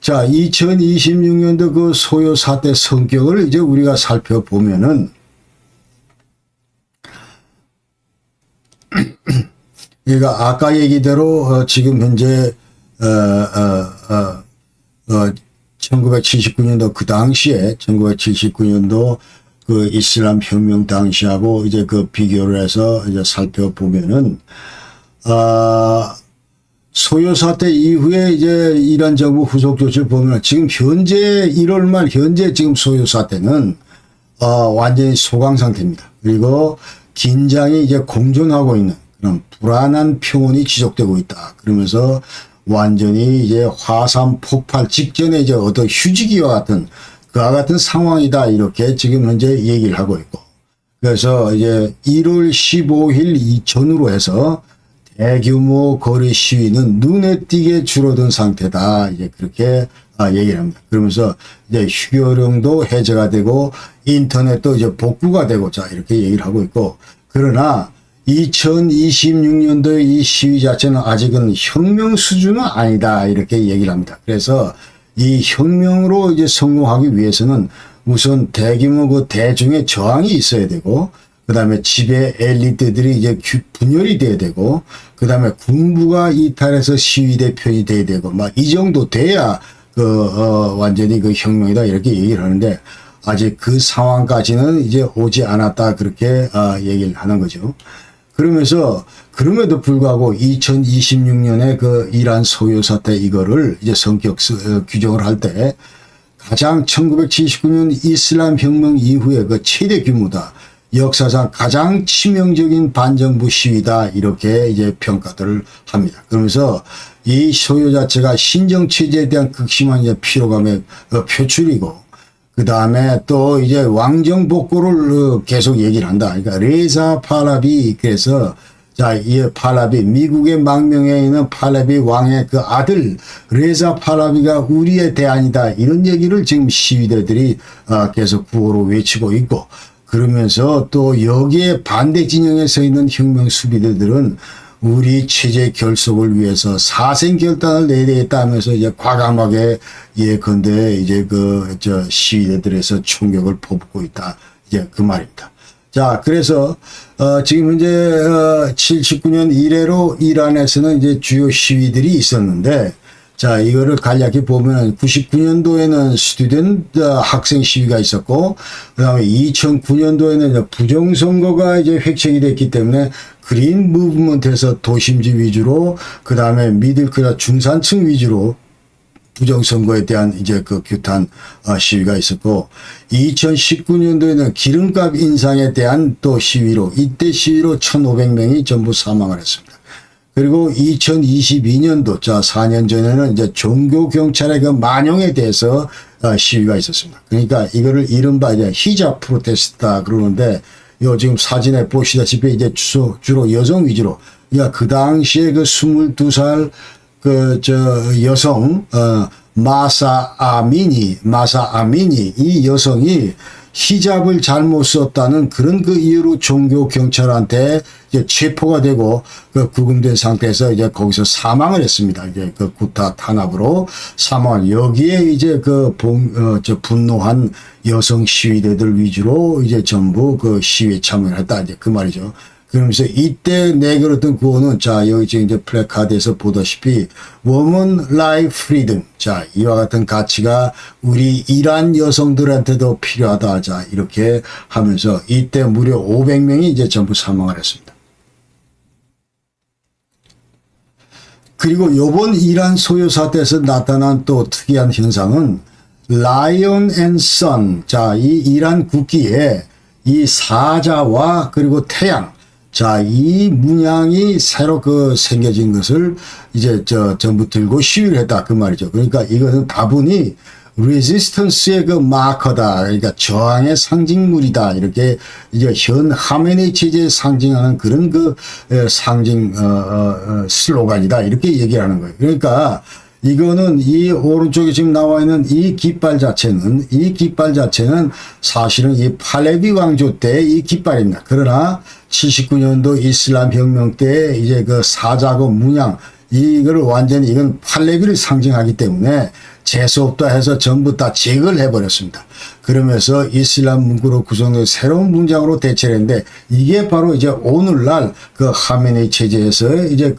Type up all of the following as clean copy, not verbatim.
자, 2026년도 그 소요 사태 성격을 이제 우리가 살펴보면은, 그러니까 아까 얘기대로 지금 현재 1979년도 그 당시에 1979년도 그 이슬람 혁명 당시하고 이제 그 비교를 해서 이제 살펴보면은 소요 사태 이후에 이제 이란 정부 후속 조치를 보면 지금 현재 1월 말 현재 지금 소요 사태는 완전히 소강 상태입니다. 그리고 긴장이 이제 공존하고 있는 그런 불안한 평온이 지속되고 있다. 그러면서 완전히 이제 화산 폭발 직전에 이제 어떤 휴지기와 같은 그와 같은 상황이다. 이렇게 지금 현재 얘기를 하고 있고. 그래서 이제 1월 15일 이전으로 해서 대규모 거리 시위는 눈에 띄게 줄어든 상태다. 이제 그렇게 얘기를 합니다. 그러면서 이제 휴교령도 해제가 되고 인터넷도 이제 복구가 되고 자 이렇게 얘기를 하고 있고 그러나 2026년도의 이 시위 자체는 아직은 혁명 수준은 아니다. 이렇게 얘기를 합니다. 그래서 이 혁명으로 이제 성공하기 위해서는 우선 대규모 그 대중의 저항이 있어야 되고 그 다음에 지배 엘리트들이 이제 분열이 돼야 되고, 그 다음에 군부가 이탈해서 시위 대표이 돼야 되고, 막 이 정도 돼야 완전히 그 혁명이다. 이렇게 얘기를 하는데, 아직 그 상황까지는 이제 오지 않았다. 그렇게, 얘기를 하는 거죠. 그러면서, 그럼에도 불구하고 2026년에 그 이란 소요 사태 이거를 이제 성격 규정을 할 때, 가장 1979년 이슬람 혁명 이후에 그 최대 규모다. 역사상 가장 치명적인 반정부 시위다. 이렇게 이제 평가들을 합니다. 그러면서 이 소요 자체가 신정체제에 대한 극심한 이제 피로감의 표출이고, 그 다음에 또 이제 왕정 복구를 계속 얘기를 한다. 그러니까 레자 팔라비, 그래서 자, 이 팔라비, 미국의 망명에 있는 팔라비 왕의 그 아들 레자 팔라비가 우리의 대안이다. 이런 얘기를 지금 시위대들이 계속 구호로 외치고 있고, 그러면서 또 여기에 반대 진영에 서 있는 혁명 수비대들은 우리 체제 결속을 위해서 사생 결단을 내야 되겠다 하면서 이제 과감하게 예컨대 이제 시위대들에서 총격을 퍼붓고 있다. 이제 그 말입니다. 자, 그래서 지금 현재 79년 이래로 이란에서는 이제 주요 시위들이 있었는데, 자, 이거를 간략히 보면 99년도에는 스튜던트 학생 시위가 있었고, 그 다음에 2009년도에는 부정선거가 이제 획책이 됐기 때문에 그린 무브먼트에서 도심지 위주로, 그 다음에 미들클래스 중산층 위주로 부정선거에 대한 이제 그 규탄 시위가 있었고, 2019년도에는 기름값 인상에 대한 또 시위로, 이때 시위로 1,500명이 전부 사망을 했습니다. 그리고 2022년도, 자, 4년 전에는 이제 종교경찰의 그 만용에 대해서 시위가 있었습니다. 그러니까 이거를 이른바 이제 히잡 프로테스트다 그러는데, 요 지금 사진에 보시다시피 이제 주로 여성 위주로, 그러니까 그 당시에 그 22살 여성, 마사 아미니, 이 여성이 히잡을 잘못 썼다는 그런 그 이유로 종교 경찰한테 이제 체포가 되고 그 구금된 상태에서 이제 거기서 사망을 했습니다. 이제 그 구타 탄압으로 사망을. 여기에 이제 분노한 여성 시위대들 위주로 이제 전부 그 시위에 참여를 했다. 이제 그 말이죠. 그러면서 이때 내걸었던 구호는, 자, 여기 지금 이제 플래카드에서 보다시피 Woman Life Freedom, 자, 이와 같은 가치가 우리 이란 여성들한테도 필요하다. 자, 이렇게 하면서 이때 무려 500명이 이제 전부 사망을 했습니다. 그리고 요번 이란 소요 사태에서 나타난 또 특이한 현상은 Lion and Sun, 자, 이 이란 국기에 이 사자와 그리고 태양, 자, 이 문양이 새로 생겨진 것을 이제 전부 들고 시위를 했다. 그 말이죠. 그러니까 이것은 다분히 레지스턴스의 그 마커다. 그러니까 저항의 상징물이다. 이렇게 이제 현 하메네이 체제에 상징하는 그런 상징, 슬로건이다. 이렇게 얘기하는 거예요. 그러니까 이거는 이 오른쪽에 지금 나와 있는 이 깃발 자체는 사실은 이 팔레비 왕조 때 이 깃발입니다. 그러나 79년도 이슬람 혁명 때 이제 그 사자고 문양, 이거를 완전히 이건 팔레비를 상징하기 때문에 재수없다 해서 전부 다 제거를 해버렸습니다. 그러면서 이슬람 문구로 구성된 새로운 문장으로 대체를 했는데 이게 바로 이제 오늘날 그 하메네이 체제에서 이제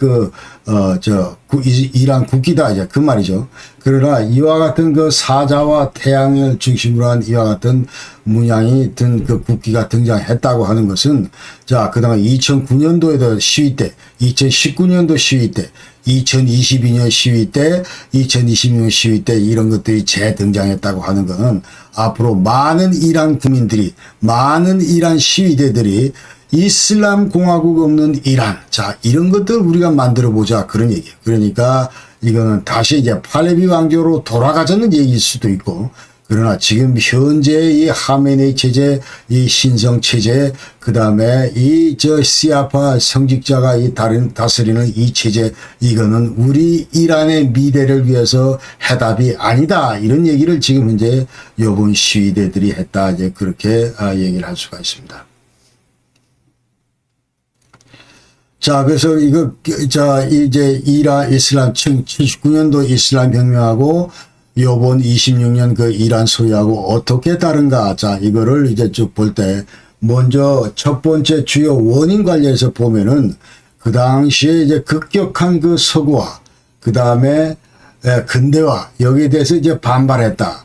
이란 국기다 이제 그 말이죠. 그러나 이와 같은 그 사자와 태양을 중심으로 한 이와 같은 문양이 든 그 국기가 등장했다고 하는 것은 자, 그다음에 2009년도에도 시위 때, 2019년도 시위 때, 2022년 시위 때, 2026년 시위 때 이런 것들이 재등장했다고 하는 것은 앞으로 많은 이란 국민들이, 많은 이란 시위대들이 이슬람 공화국 없는 이란, 자, 이런 것들 우리가 만들어 보자 그런 얘기예요. 그러니까 이거는 다시 이제 팔레비 왕조로 돌아가자는 얘기일 수도 있고, 그러나 지금 현재 이 하메네이 체제, 이 신성 체제, 그 다음에 시아파 성직자가 다스리는 이 체제, 이거는 우리 이란의 미래를 위해서 해답이 아니다. 이런 얘기를 지금 현재 요번 시위대들이 했다. 이제 그렇게 얘기를 할 수가 있습니다. 자, 그래서 이제 이란 이슬람 79년도 이슬람 혁명하고 요번 26년 그 이란 소위하고 어떻게 다른가? 자, 이거를 이제 쭉 볼 때, 먼저 첫 번째 주요 원인 관련해서 보면은, 그 당시에 이제 급격한 그 서구화, 그 다음에 근대화, 여기에 대해서 이제 반발했다.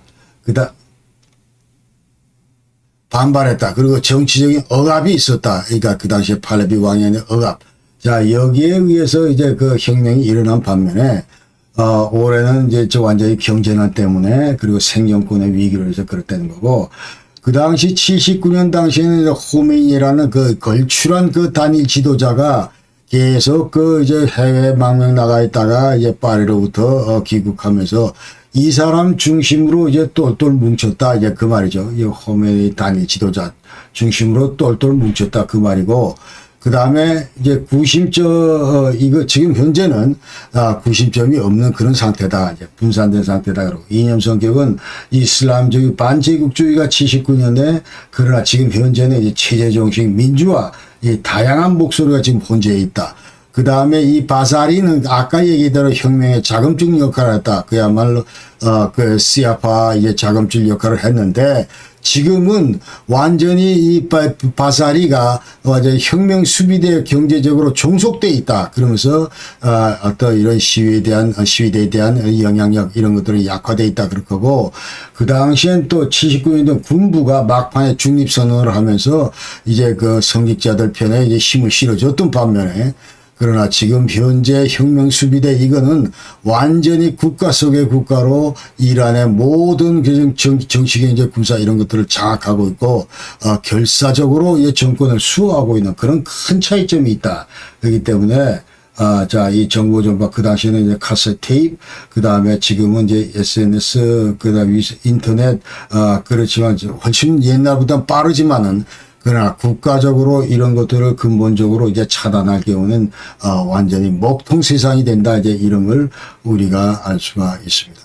그리고 정치적인 억압이 있었다. 그러니까 그 당시에 팔레비 왕의 억압. 자, 여기에 의해서 이제 그 혁명이 일어난 반면에, 올해는 이제 완전히 경제난 때문에 그리고 생존권의 위기로 해서 그렇다는 거고, 그 당시 79년 당시에는 호메이니라는 그 걸출한 그 단일 지도자가 계속 그 이제 해외 망명 나가 있다가 이제 파리로부터 귀국하면서 이 사람 중심으로 이제 똘똘 뭉쳤다. 이제 그 말이죠. 이 호메이니 단일 지도자 중심으로 똘똘 뭉쳤다. 그 말이고, 그 다음에 이제 이거 지금 현재는 구심점이 없는 그런 상태다. 이제 분산된 상태다. 그러고 이념 성격은 이슬람주의 반제국주의가 79년에, 그러나 지금 현재는 이제 체제 정식 민주화, 이 다양한 목소리가 지금 혼재해 있다. 그 다음에 이 바사리는 아까 얘기대로 혁명의 자금줄 역할을 했다. 그야말로 그 시아파 이제 자금줄 역할을 했는데, 지금은 완전히 이 바사리가 완전 혁명 수비대 경제적으로 종속돼 있다. 그러면서 어떤 이런 시위대에 대한 영향력 이런 것들이 약화돼 있다 그럴 거고, 그 당시엔 또 79년도 군부가 막판에 중립선언을 하면서 이제 그 성직자들 편에 이제 힘을 실어줬던 반면에, 그러나 지금 현재 혁명 수비대 이거는 완전히 국가 속의 국가로 이란의 모든 정치, 경제, 군사 이런 것들을 장악하고 있고, 결사적으로 이 정권을 수호하고 있는 그런 큰 차이점이 있다. 그렇기 때문에, 자, 이 정보 전파, 그 당시에는 이제 카세트 테이프, 그 다음에 지금은 이제 SNS, 그 다음에 인터넷, 그렇지만 훨씬 옛날보다 빠르지만은, 그러나 국가적으로 이런 것들을 근본적으로 이제 차단할 경우는 완전히 먹통 세상이 된다. 이제 이런 걸 우리가 알 수가 있습니다.